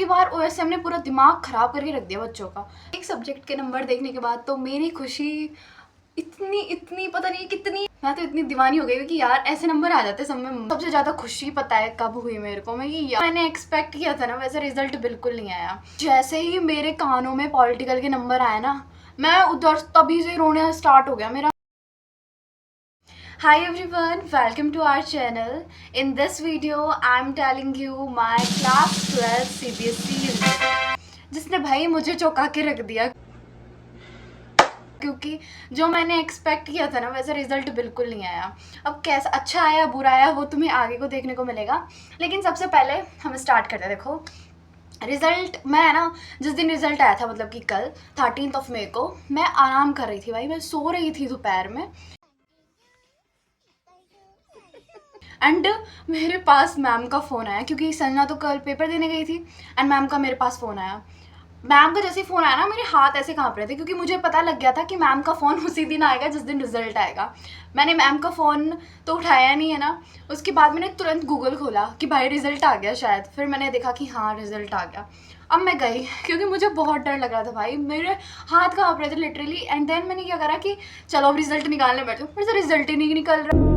की बार ओएसएम ने पूरा दिमाग ख़राब करके रख दिया बच्चों का। एक सब्जेक्ट के नंबर देखने के बाद तो मेरी खुशी इतनी इतनी पता नहीं कितनी, मैं तो इतनी दीवानी हो गई कि यार ऐसे नंबर आ जाते सब में। सबसे ज़्यादा खुशी पता है कब हुई मेरे को, मैं कि यार मैंने एक्सपेक्ट किया था ना वैसे रिजल्ट बिल्कुल नहीं आया। जैसे ही मेरे कानों में पॉलिटिकल के नंबर आए ना, मैं उधर तभी से रोना स्टार्ट हो गया मेरा। Hi everyone, welcome to our channel. In this video, I'm telling you my class 12 CBSE result, जिसने भाई मुझे चौंका के रख दिया, क्योंकि जो मैंने एक्सपेक्ट किया था ना वैसा रिजल्ट बिल्कुल नहीं आया। अब कैसा अच्छा आया बुरा आया वो तुम्हें आगे को देखने को मिलेगा, लेकिन सबसे पहले हम स्टार्ट करते हैं। देखो रिज़ल्ट, मैं ना जिस दिन रिज़ल्ट आया था मतलब कि कल 13 मई को, मैं आराम कर रही थी भाई, मैं सो रही थी दोपहर में एंड मेरे पास मैम का फ़ोन आया, क्योंकि संजना तो कल पेपर देने गई थी एंड मैम का मेरे पास फ़ोन आया। मैम का जैसे ही फ़ोन आया ना मेरे हाथ ऐसे कांप रहे थे, क्योंकि मुझे पता लग गया था कि मैम का फ़ोन उसी दिन आएगा जिस दिन रिज़ल्ट आएगा। मैंने मैम का फ़ोन तो उठाया नहीं है ना, उसके बाद मैंने तुरंत गूगल खोला कि भाई रिज़ल्ट आ गया शायद, फिर मैंने देखा कि हाँ रिज़ल्ट आ गया। अब मैं गई क्योंकि मुझे बहुत डर लग रहा था भाई, मेरे हाथ कांप रहे थे लिटरली। एंड देन मैंने क्या करा कि चलो अब रिज़ल्ट निकालने बैठो, फिर से रिज़ल्ट ही नहीं निकल रहा।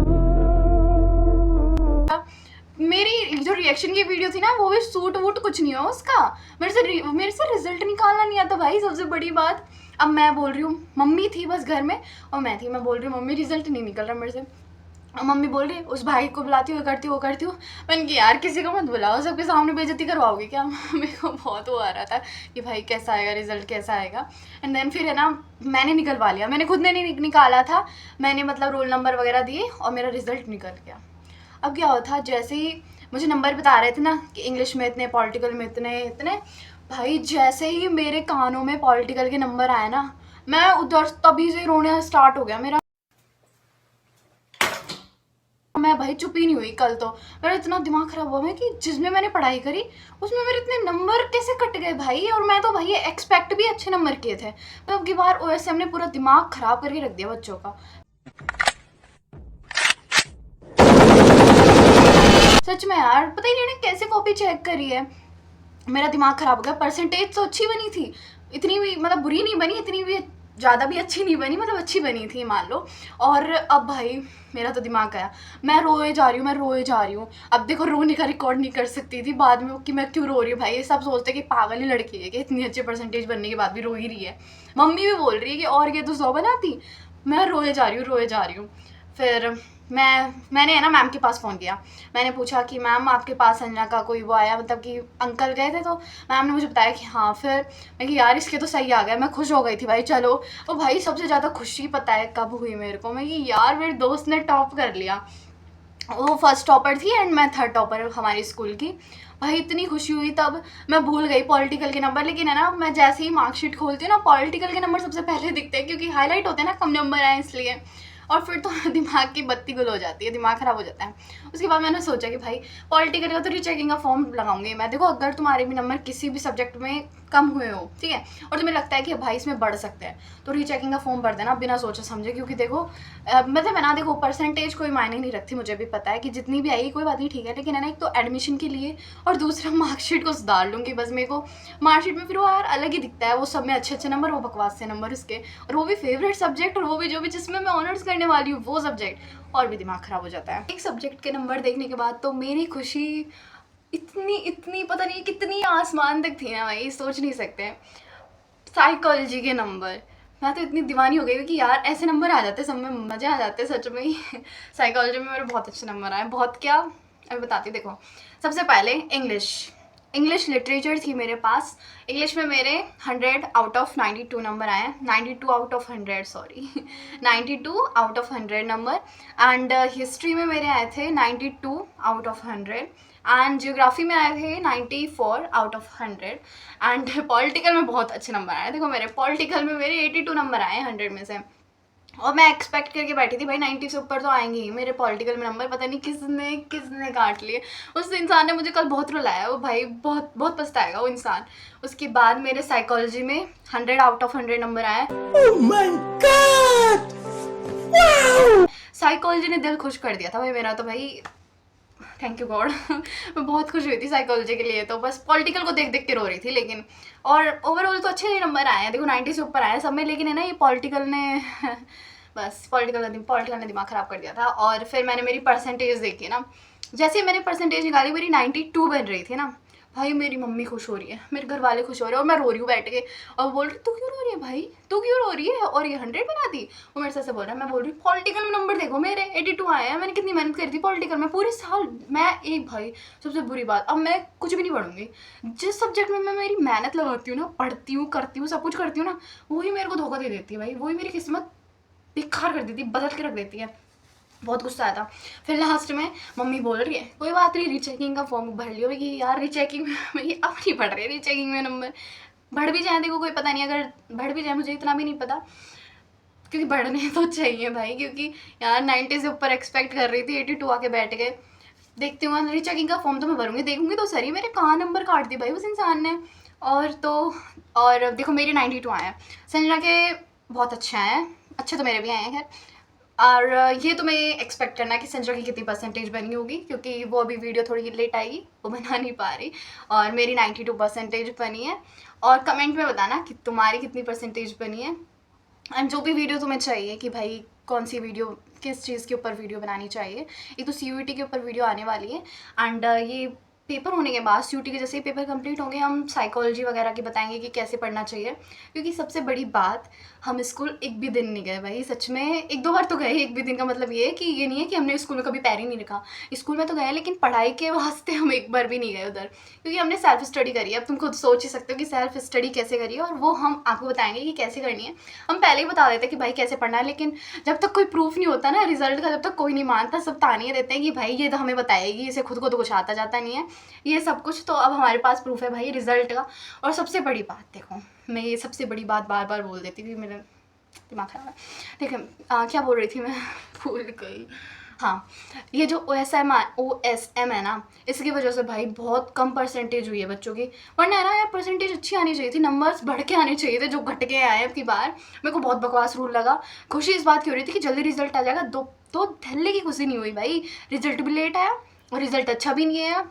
मेरी जो रिएक्शन की वीडियो थी ना वो भी सूट वूट कुछ नहीं हुआ उसका, मेरे से रिजल्ट निकालना नहीं आता भाई, सबसे बड़ी बात। अब मैं बोल रही हूँ, मम्मी थी बस घर में और मैं थी, मैं बोल रही हूँ मम्मी रिजल्ट नहीं निकल रहा मेरे से। और मम्मी बोल रही उस भाई को बुलाती हूँ, करती हूँ वो करती हूँ। मैंने कि यार किसी को मत बुलाओ, सबके सामने बेइज्जती करवाओगे क्या। मेरे को बहुत वो आ रहा था कि भाई कैसा आएगा रिजल्ट, कैसा आएगा। एंड देन फिर है ना मैंने निकलवा लिया, मैंने खुद ने नहीं निकाला था, मैंने मतलब रोल नंबर वगैरह दिए और मेरा रिजल्ट निकल गया। अब क्या होता, जैसे ही मुझे नंबर बता रहे थे ना कि इंग्लिश में इतने, पॉलिटिकल में इतने इतने, भाई जैसे ही मेरे कानों में पॉलिटिकल के नंबर आए ना, मैं उधर तभी से रोना स्टार्ट हो गया मेरा। मैं भाई चुप ही नहीं हुई कल तो, मेरा इतना दिमाग खराब हुआ मैं कि जिसमें मैंने पढ़ाई करी उसमें मेरे इतने नंबर कैसे कट गए भाई। और मैं तो भाई एक्सपेक्ट भी अच्छे नंबर किए थे, तो अब की बार ओएसएम ने पूरा दिमाग खराब करके रख दिया बच्चों का। सच में यार पता ही नहीं ना कैसे कॉपी चेक करी है, मेरा दिमाग ख़राब हो गया। परसेंटेज तो अच्छी बनी थी, इतनी भी मतलब बुरी नहीं बनी, इतनी भी ज़्यादा भी अच्छी नहीं बनी, मतलब अच्छी बनी थी मान लो। और अब भाई मेरा तो दिमाग गया, मैं रोए जा रही हूँ, मैं रोए जा रही हूँ। अब देखो रोने का रिकॉर्ड नहीं कर सकती थी बाद में कि मैं क्यों रो रही हूँ। भाई ये सब सोचते कि पागल ही लड़की है कि इतनी अच्छी परसेंटेज बनने के बाद भी रो ही रही है। मम्मी भी बोल रही है कि और ये तो 100 बनाती। मैं रोए जा रही हूँ, रोए जा रही हूँ। फिर मैंने है ना मैम के पास फ़ोन किया, मैंने पूछा कि मैम आपके पास संजना का कोई वो आया, मतलब कि अंकल गए थे, तो मैम ने मुझे बताया कि हाँ। फिर मैं कि यार इसके तो सही आ गया, मैं खुश हो गई थी भाई। चलो और भाई सबसे ज़्यादा खुशी पता है कब हुई मेरे को, मैं कि यार मेरे दोस्त ने टॉप कर लिया। वो फर्स्ट टॉपर थी एंड मैं थर्ड टॉपर हमारी स्कूल की। भाई इतनी खुशी हुई तब, मैं भूल गई पॉलिटिकल के नंबर। लेकिन है ना मैं जैसे ही मार्कशीट खोलती हूँ ना पॉलिटिकल के नंबर सबसे पहले दिखते हैं, क्योंकि हाईलाइट होते हैं ना कम नंबर आए इसलिए। और फिर तो दिमाग की बत्ती गुल हो जाती है, दिमाग ख़राब हो जाता है। उसके बाद मैंने सोचा कि भाई पॉलिटिकल का तो रीचेकिंग का फॉर्म लगाऊंगी मैं। देखो अगर तुम्हारे भी नंबर किसी भी सब्जेक्ट में कम हुए हो, ठीक है, और तुम्हें लगता है कि भाई इसमें बढ़ सकते हैं, तो रीचेकिंग का फॉर्म भर देना बिना सोचे समझे। क्योंकि देखो मतलब है ना, देखो परसेंटेज कोई मायने नहीं रखती, मुझे भी पता है कि जितनी भी आएगी कोई बात नहीं, ठीक है। लेकिन है ना एक तो एडमिशन के लिए और दूसरा मार्कशीट को सुधार लूँगी बस। मेरे को मार्कशीट में फिर वो यार अलग ही दिखता है, वो सब में अच्छे अच्छे नंबर, वो बकवास से नंबर उसके, और वो भी फेवरेट सब्जेक्ट, और वो भी जो भी जिसमें मैं ऑनर्स करने वाली हूँ वो सब्जेक्ट, और भी दिमाग ख़राब हो जाता है। एक सब्जेक्ट के नंबर देखने के बाद तो मेरी खुशी इतनी इतनी पता नहीं कितनी आसमान तक थी ना भाई, सोच नहीं सकते। साइकोलॉजी के नंबर, मैं तो इतनी दीवानी हो गई कि यार ऐसे नंबर आ जाते सब में, मज़े आ जाते सच में ही। साइकोलॉजी में मेरे बहुत अच्छे नंबर आए, बहुत क्या अभी बताती हूँ। देखो सबसे पहले इंग्लिश लिटरेचर थी मेरे पास। इंग्लिश में मेरे 100 आउट ऑफ 92 नंबर आए, 92 out of 100 sorry 92 out of 100 number. And history में मेरे आए थे 92 आउट ऑफ 100 एंड जियोग्राफी में आए थे 94 आउट ऑफ 100 एंड पॉलिटिकल में बहुत अच्छे नंबर आए। देखो मेरे पॉलिटिकल में मेरे 82 नंबर आए 100 में से, और मैं एक्सपेक्ट करके बैठी थी भाई 90 से ऊपर तो आएंगे ही मेरे पॉलिटिकल में नंबर। पता नहीं किसने किसने काट लिए, उस इंसान ने मुझे कल बहुत रुलाया, वो भाई बहुत बहुत पछताएगा वो इंसान। उसके बाद मेरे साइकोलॉजी में 100 आउट ऑफ 100 नंबर आए। oh my God! wow! Psychology ने दिल खुश कर दिया था भाई मेरा, तो भाई थैंक यू गॉड। मैं बहुत खुश हुई थी साइकोलॉजी के लिए, तो बस पॉलिटिकल को देख देख के रो रही थी। लेकिन और ओवरऑल तो अच्छे नंबर आए हैं, देखो 90 से ऊपर आए हैं सब में, लेकिन है ना ये पॉलिटिकल ने बस पॉलिटिकल ने दिमाग ख़राब कर दिया था। और फिर मैंने मेरी परसेंटेज देखी ना, जैसे ही मैंने परसेंटेज निकाली मेरी 92 बन रही थी ना, भाई मेरी मम्मी खुश हो रही है, मेरे घर वाले खुश हो रहे हैं, और मैं रो रही हूँ बैठ के। और बोल रही तू क्यों रो रही है भाई, तू क्यों रो रही है, और ये 100 बना दी। वो मेरे से ऐसे बोल रहा है, मैं बोल रही हूँ पॉलिटिकल में नंबर देखो मेरे 82 आए हैं, मैंने कितनी मेहनत करी थी पॉलिटिकल में पूरे साल। मैं एक भाई सबसे बुरी बात, अब मैं कुछ भी नहीं पढ़ूंगी, जिस सब्जेक्ट में मैं मेरी मेहनत लगाती हूँ ना, पढ़ती हूँ करती हूँ सब कुछ करती हूँ ना, वही मेरे को धोखा दे देती है भाई, वही मेरी किस्मत बेकार कर देती है, बदल के रख देती है। बहुत गुस्सा आया था। फिर लास्ट में मम्मी बोल रही है कोई बात नहीं, रीचेकिंग का फॉर्म भर लियो। कि यार रीचेकिंग में ये अब नहीं पढ़ रहे, रीचेकिंग में नंबर बढ़ भी जाए, देखो कोई पता नहीं, अगर बढ़ भी जाए मुझे इतना भी नहीं पता, क्योंकि बढ़ने तो चाहिए भाई, क्योंकि यार 90 से ऊपर एक्सपेक्ट कर रही थी, 82 आके बैठ गए। देखती हूँ रीचेकिंग का फॉर्म तो मैं भरूंगी, देखूंगी तो सही मेरे कहाँ नंबर काट दिए भाई उस इंसान ने। और तो और देखो मेरे 92 आए हैं, संजना के बहुत अच्छे आए हैं, अच्छे तो मेरे भी आए हैं खैर। और ये तो मैं एक्सपेक्ट करना कि संजना की कितनी परसेंटेज बनी होगी, क्योंकि वो अभी वीडियो थोड़ी लेट आएगी, वो बना नहीं पा रही। और मेरी 92 परसेंटेज बनी है। और कमेंट में बताना कि तुम्हारी कितनी परसेंटेज बनी है, एंड जो भी वीडियो तुम्हें चाहिए कि भाई कौन सी वीडियो, किस चीज़ के ऊपर वीडियो बनानी चाहिए। एक तो CUET के ऊपर वीडियो आने वाली है, एंड ये पेपर होने के बाद CUET के जैसे ही पेपर कंप्लीट होंगे, हम साइकोलॉजी वगैरह की बताएंगे कि कैसे पढ़ना चाहिए। क्योंकि सबसे बड़ी बात, हम स्कूल एक भी दिन नहीं गए भाई, सच में 1-2 बार तो गए। एक भी दिन का मतलब ये है कि ये नहीं है कि हमने स्कूल में कभी पैर ही नहीं रखा, स्कूल में तो गए, लेकिन पढ़ाई के वास्ते हम एक बार भी नहीं गए उधर, क्योंकि हमने सेल्फ स्टडी करी है। अब तुम खुद सोच ही सकते हो कि सेल्फ स्टडी कैसे करी है, और वो हम आपको बताएंगे कि कैसे करनी है। हम पहले ही बता देते कि भाई कैसे पढ़ना है, लेकिन जब तक कोई प्रूफ नहीं होता ना रिजल्ट का, जब तक कोई नहीं मानता, सब तानिए देते हैं कि भाई ये तो हमें बताएगी, इसे खुद को तो कुछ आता जाता नहीं है ये सब कुछ। तो अब हमारे पास प्रूफ है भाई रिजल्ट का। और सबसे बड़ी बात देखो, मैं ये सबसे बड़ी बात बार बार बोल देती थी, मेरा दिमाग खराब है। देखिए क्या बोल रही थी मैं भूल गई। हाँ, ये जो OSM है ना, इसकी वजह से भाई बहुत कम परसेंटेज हुई है बच्चों की। वरना है ना यार परसेंटेज अच्छी आनी चाहिए थी, नंबर्स बढ़ के आने चाहिए थे, जो घट के आए अब की बार। मेरे को बहुत बकवास रूल लगा। खुशी इस बात की हो रही थी कि जल्दी रिजल्ट आ जाएगा, तो धल्ले की खुशी नहीं हुई भाई, रिजल्ट भी लेट आया और रिजल्ट अच्छा भी नहीं आया।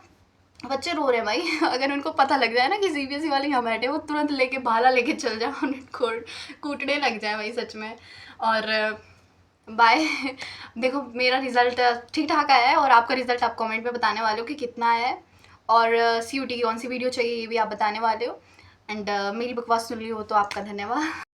बच्चे रो रहे हैं भाई। अगर उनको पता लग जाए ना कि CBSE वाले यहाँ बैठे, वो तुरंत लेके भाला लेके चल जाए, उन्हें कूटने लग जाए भाई सच में। और बाय। देखो मेरा रिज़ल्ट ठीक ठाक आया है, और आपका रिज़ल्ट आप कमेंट में बताने वाले हो कि कितना आया है, और CUET की कौन सी वीडियो चाहिए ये भी आप बताने वाले हो। एंड मेरी बकवास सुन ली हो तो आपका धन्यवाद।